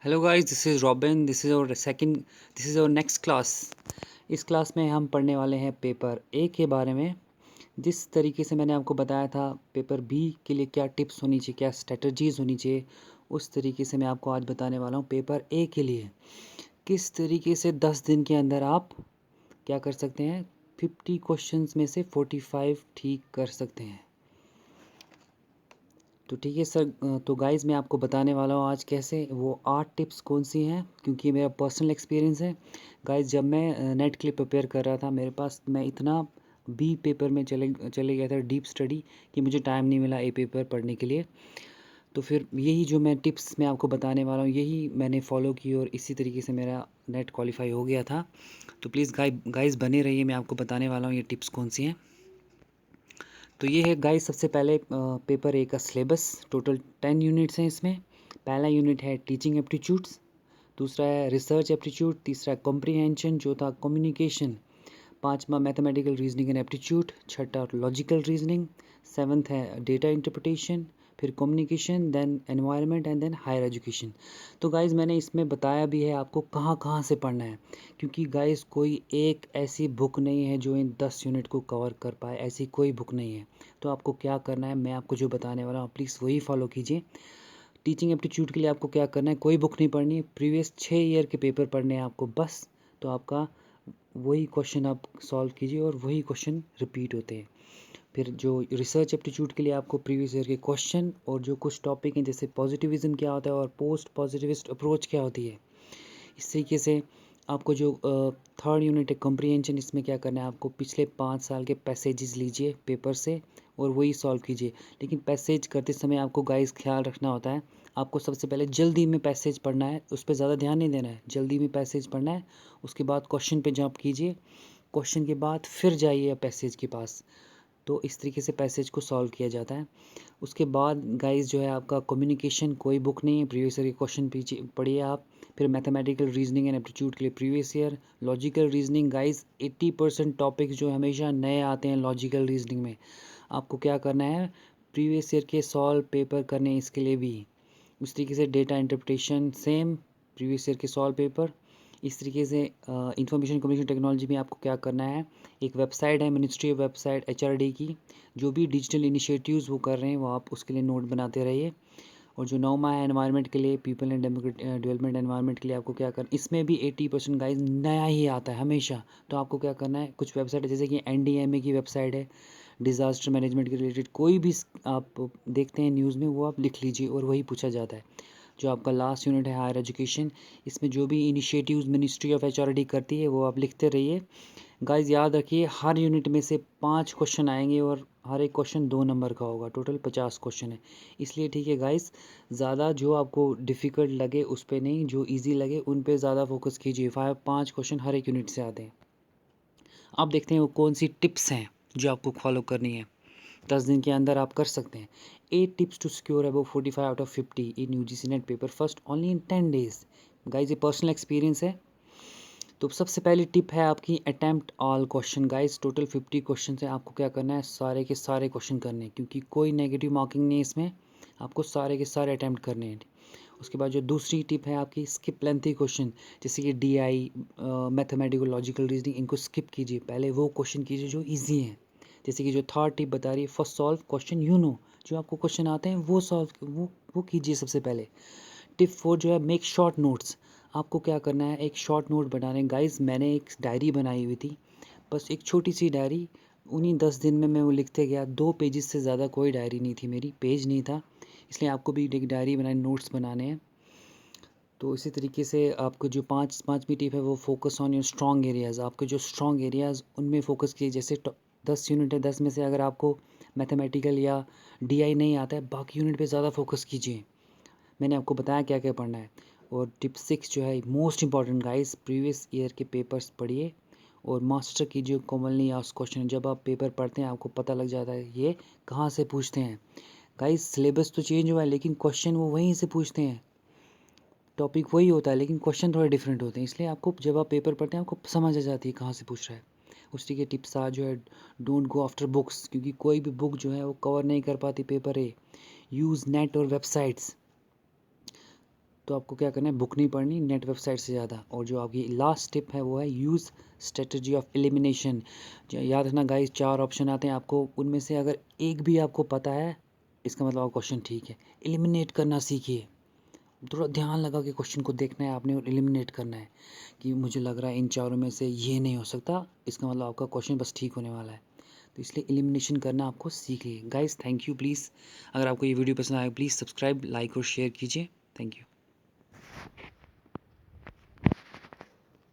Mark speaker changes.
Speaker 1: Hello guys, this is Robin. This is our next class. इस class में हम पढ़ने वाले हैं पेपर ए के बारे में। जिस तरीके से मैंने आपको बताया था पेपर बी के लिए क्या टिप्स होनी चाहिए, क्या स्ट्रेटजीज़ होनी चाहिए, उस तरीके से मैं आपको आज बताने वाला हूँ पेपर ए के लिए। किस तरीके से 10 दिन के अंदर आप क्या कर सकते हैं, 50 क्वेश्चंस में से 45 ठीक कर सकते हैं। तो ठीक है सर। तो गाइज़ मैं आपको बताने वाला हूँ आज कैसे वो 8 टिप्स कौन सी हैं, क्योंकि ये मेरा पर्सनल एक्सपीरियंस है। गाइज़ जब मैं नेट के लिए प्रिपेयर कर रहा था, मेरे पास मैं इतना बी पेपर में चले गया था डीप स्टडी कि मुझे टाइम नहीं मिला ए पेपर पढ़ने के लिए। तो फिर यही जो मैं टिप्स मैं आपको बताने वाला हूँ, यही मैंने फॉलो की और इसी तरीके से मेरा नेट क्वालिफाई हो गया था। तो प्लीज़ गाइज़ बने रहिए, मैं आपको बताने वाला हूँ ये टिप्स कौन सी हैं। तो ये है गाइस सबसे पहले पेपर ए का सिलेबस। टोटल 10 यूनिट्स हैं इसमें। पहला यूनिट है टीचिंग एप्टीट्यूड्स, दूसरा है रिसर्च एप्टीट्यूड, तीसरा कॉम्प्रीहेंशन, चौथा कम्युनिकेशन, पांचवा मैथमेटिकल रीजनिंग एंड एप्टीट्यूड, छठा लॉजिकल रीजनिंग, सेवन्थ है डेटा इंटरप्रिटेशन, फिर communication, then environment and then higher education. तो गाइज़ मैंने इसमें बताया भी है आपको कहाँ कहाँ से पढ़ना है, क्योंकि गाइज़ कोई एक ऐसी बुक नहीं है जो इन 10 यूनिट को कवर कर पाए, ऐसी कोई बुक नहीं है। तो आपको क्या करना है, मैं आपको जो बताने वाला हूँ प्लीज़ वही फॉलो कीजिए। टीचिंग एप्टीट्यूड के लिए आपको क्या करना है, कोई बुक नहीं पढ़नी है, प्रीवियस 6 ईयर के पेपर पढ़ने हैं आपको बस। तो आपका वही क्वेश्चन आप सॉल्व कीजिए और वही क्वेश्चन रिपीट होते हैं। फिर जो रिसर्च एप्टीट्यूड के लिए आपको प्रीवियस ईयर के क्वेश्चन और जो कुछ टॉपिक हैं जैसे पॉजिटिविज्म क्या होता है और पोस्ट पॉजिटिविस्ट अप्रोच क्या होती है, इस तरीके से आपको जो थर्ड यूनिट है कॉम्प्रीहेंशन, इसमें क्या करना है, आपको पिछले 5 साल के पैसेजेस लीजिए पेपर से और वही सॉल्व कीजिए। लेकिन पैसेज करते समय आपको गाइस ख्याल रखना होता है, आपको सबसे पहले जल्दी में पैसेज पढ़ना है, उस पर ज़्यादा ध्यान नहीं देना है, जल्दी में पैसेज पढ़ना है। उसके बाद क्वेश्चन पे जंप कीजिए, क्वेश्चन के बाद फिर जाइए पैसेज के पास। तो इस तरीके से पैसेज को सॉल्व किया जाता है। उसके बाद गाइस जो है आपका कम्युनिकेशन, कोई बुक नहीं है, प्रीवियस ईयर के क्वेश्चन पढ़िए आप। फिर मैथमेटिकल रीजनिंग एंड एप्टीट्यूड के लिए previous year, logical reasoning guys 80% topics जो हमेशा नए आते हैं लॉजिकल रीजनिंग में, आपको क्या करना है, प्रीवियस ईयर के सॉल्व पेपर करने हैं इसके लिए भी। उस तरीके से data interpretation same, previous year के सॉल्व पेपर। इस तरीके से इंफॉर्मेशन कम्युनिकेशन टेक्नोलॉजी में आपको क्या करना है, एक वेबसाइट है मिनिस्ट्री ऑफ वेबसाइट HRD की, जो भी डिजिटल इनिशिएटिव्स वो कर रहे हैं वो आप उसके लिए नोट बनाते रहिए। और जो नौमा है एनवायरनमेंट के लिए, पीपल एंड डेवलपमेंट एनवायरनमेंट के लिए आपको क्या करना, इसमें भी 80% गाइज नया ही आता है हमेशा। तो आपको क्या करना है, कुछ वेबसाइट जैसे कि NDMA की वेबसाइट है, डिज़ास्टर मैनेजमेंट के रिलेटेड कोई भी आप देखते हैं न्यूज़ में वो आप लिख लीजिए और वही पूछा जाता है। जो आपका लास्ट यूनिट है हायर एजुकेशन, इसमें जो भी इनिशिएटिव्स मिनिस्ट्री ऑफ HRD करती है वो आप लिखते रहिए। गाइज याद रखिए हर यूनिट में से 5 क्वेश्चन आएंगे और हर एक क्वेश्चन 2 नंबर का होगा, टोटल 50 क्वेश्चन है। इसलिए ठीक है गाइज, ज़्यादा जो आपको डिफ़िकल्ट लगे उस पर नहीं, जो इजी लगे उन पे ज़्यादा फोकस कीजिए। 5 क्वेश्चन हर एक यूनिट से आते हैं। अब देखते हैं वो कौन सी टिप्स हैं जो आपको फॉलो करनी है, 10 दिन के अंदर आप कर सकते हैं। 8 tips to secure above 45 out of 50 in UGC NET paper first only in 10 days. Guys ये पर्सनल एक्सपीरियंस है। तो सबसे पहली टिप है आपकी attempt all question. Guys total 50 question है, आपको क्या करना है, सारे के सारे क्वेश्चन करने हैं, क्योंकि कोई नेगेटिव मार्किंग नहीं है इसमें, आपको सारे के सारे अटैम्प्ट करने हैं। उसके बाद जो दूसरी टिप है आपकी, स्किप लेंथी क्वेश्चन, जैसे कि DI, मैथमेटिकल लॉजिकल रीजनिंग, इनको स्किप कीजिए, पहले वो क्वेश्चन कीजिए जो ईजी हैं। जैसे कि जो थर्ड टिप बता रही है, फर्स्ट सॉल्व क्वेश्चन जो आपको क्वेश्चन आते हैं वो सॉल्व वो कीजिए सबसे पहले। टिप 4 जो है, मेक शॉर्ट नोट्स। आपको क्या करना है, एक शॉर्ट नोट बनाने। गाइज मैंने एक डायरी बनाई हुई थी, बस एक छोटी सी डायरी, उन्हीं 10 दिन में मैं वो लिखते गया। 2 पेजेस से ज़्यादा कोई डायरी नहीं थी मेरी, पेज नहीं था। इसलिए आपको भी एक डायरी बनानी, नोट्स बनाने हैं। तो इसी तरीके से आपको जो पाँचवीं टिप है वो, focus on your strong areas. आपके जो स्ट्रॉन्ग एरियाज़ उनमें फ़ोकस कीजिए। जैसे 10 यूनिट है, 10 में से अगर आपको मैथमेटिकल या DI नहीं आता है, बाकी यूनिट पे ज़्यादा फोकस कीजिए। मैंने आपको बताया क्या क्या पढ़ना है। और टिप 6 जो है most important guys, previous year के पेपर्स पढ़िए और मास्टर कीजिए कॉमनली आस्क्ड क्वेश्चन। जब आप पेपर पढ़ते हैं आपको पता लग जाता है ये कहाँ से पूछते हैं। गाइस सिलेबस तो चेंज हुआ है लेकिन क्वेश्चन वो वहीं से पूछते हैं, टॉपिक वही होता है लेकिन क्वेश्चन थोड़े डिफरेंट होते हैं। इसलिए आपको जब आप पेपर पढ़ते हैं आपको समझ आ जाती है कहाँ से पूछ रहा है। उसी के टिप्स आ जो है, डोंट गो आफ्टर बुक्स, क्योंकि कोई भी बुक जो है वो कवर नहीं कर पाती पेपर है। यूज़ नेट और वेबसाइट्स। तो आपको क्या करना है, बुक नहीं पढ़नी नेट वेबसाइट से ज़्यादा। और जो आपकी लास्ट टिप है वो है यूज़ स्ट्रेटजी ऑफ एलिमिनेशन। याद रखना गाइस, 4 ऑप्शन आते हैं, आपको उनमें से अगर एक भी आपको पता है, इसका मतलब आपका क्वेश्चन ठीक है। एलिमिनेट करना सीखिए, थोड़ा ध्यान लगा के क्वेश्चन को देखना है आपने और एलिमिनेट करना है कि मुझे लग रहा है इन चारों में से ये नहीं हो सकता, इसका मतलब आपका क्वेश्चन बस ठीक होने वाला है। तो इसलिए एलिमिनेशन करना आपको सीख लीजिए गाइस। Thank you. प्लीज़ अगर आपको ये वीडियो पसंद आए प्लीज़ सब्सक्राइब, लाइक और शेयर कीजिए। Thank you.